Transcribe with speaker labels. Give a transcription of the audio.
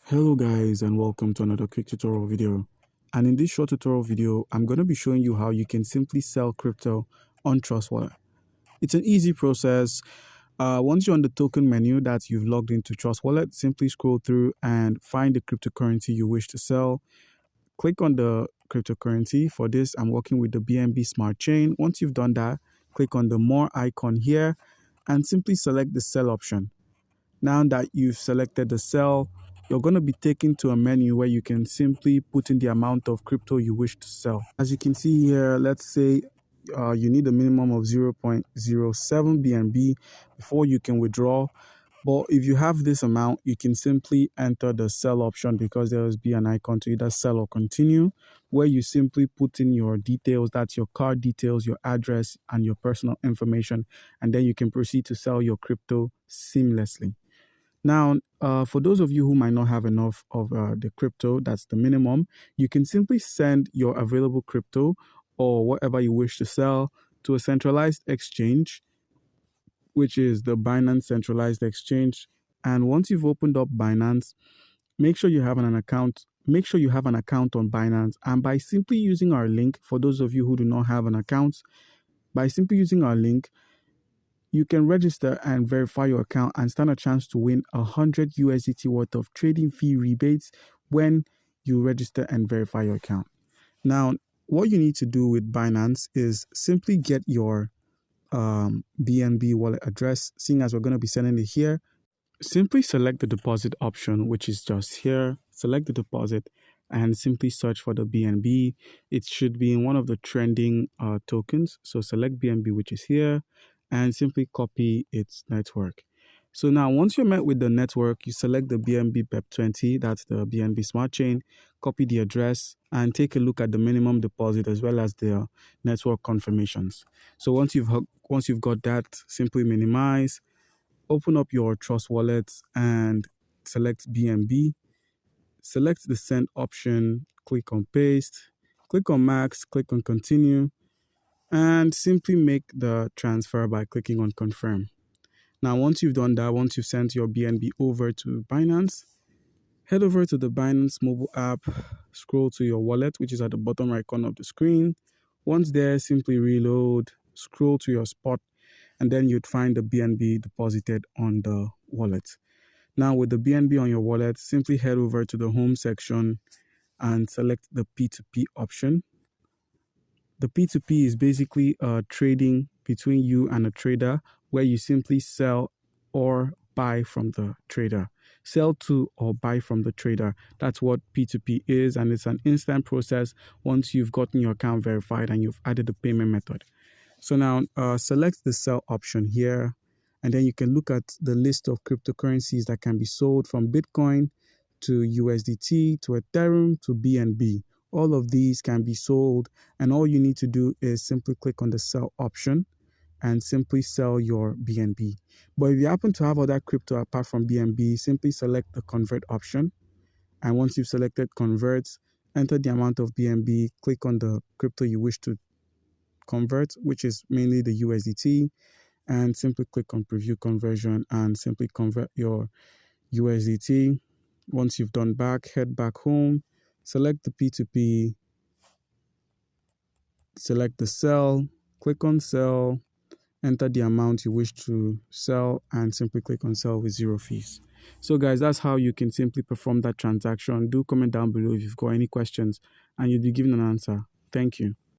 Speaker 1: Hello guys, and welcome to another quick tutorial video. And in this short tutorial video, I'm going to be showing you how you can simply sell crypto on Trust Wallet. It's an easy process. Once you're on the token menu that you've logged into Trust Wallet, simply scroll through and find the cryptocurrency you wish to sell. Click on the cryptocurrency. For this, I'm working with the BNB Smart Chain. Once you've done that, click on the more icon here and simply select the sell option. Now that you've selected the sell, you're going to be taken to a menu where you can simply put in the amount of crypto you wish to sell. As you can see here, let's say you need a minimum of 0.07 BNB before you can withdraw. But if you have this amount, you can simply enter the sell option because there will be an icon to either sell or continue, where you simply put in your details. That's your card details, your address, and your personal information. And then you can proceed to sell your crypto seamlessly. Now, for those of you who might not have enough of the crypto, that's the minimum, you can simply send your available crypto or whatever you wish to sell to a centralized exchange, which is the Binance centralized exchange. And once you've opened up Binance, make sure you have an account. Make sure you have an account on Binance. And by simply using our link, for those of you who do not have an account, by simply using our link, you can register and verify your account and stand a chance to win 100 USDT worth of trading fee rebates when you register and verify your account. Now, what you need to do with Binance is simply get your BNB wallet address, seeing as we're going to be sending it here. Simply select the deposit option, which is just here. Select the deposit and simply search for the BNB. It should be in one of the trending tokens. So select BNB, which is here, and simply copy its network. So now once you're met with the network, you select the BNB BEP20, that's the BNB Smart Chain, copy the address, and take a look at the minimum deposit as well as the network confirmations. So once you've got that, simply minimize, open up your Trust Wallet and select BNB. Select the send option, click on paste, click on max, click on continue, and simply make the transfer by clicking on confirm. Now, once you've done that, once you've sent your BNB over to Binance, head over to the Binance mobile app, scroll to your wallet, which is at the bottom right corner of the screen. Once there, simply reload, scroll to your spot, and then you'd find the BNB deposited on the wallet. Now, with the BNB on your wallet, simply head over to the home section and select the P2P option. The P2P is basically trading between you and a trader where you simply sell or buy from the trader. Sell to or buy from the trader. That's what P2P is, and it's an instant process once you've gotten your account verified and you've added the payment method. So now select the sell option here, and then you can look at the list of cryptocurrencies that can be sold from Bitcoin to USDT to Ethereum to BNB. All of these can be sold, and all you need to do is simply click on the sell option and simply sell your BNB. But if you happen to have other crypto apart from BNB, simply select the convert option. And once you've selected convert, enter the amount of BNB, click on the crypto you wish to convert, which is mainly the USDT, and simply click on preview conversion and simply convert your USDT. Once you've done back, head back home, select the P2P, select the sell, click on sell, enter the amount you wish to sell, and simply click on sell with 0 fees. So guys, that's how you can simply perform that transaction. Do comment down below if you've got any questions and you'll be given an answer. Thank you.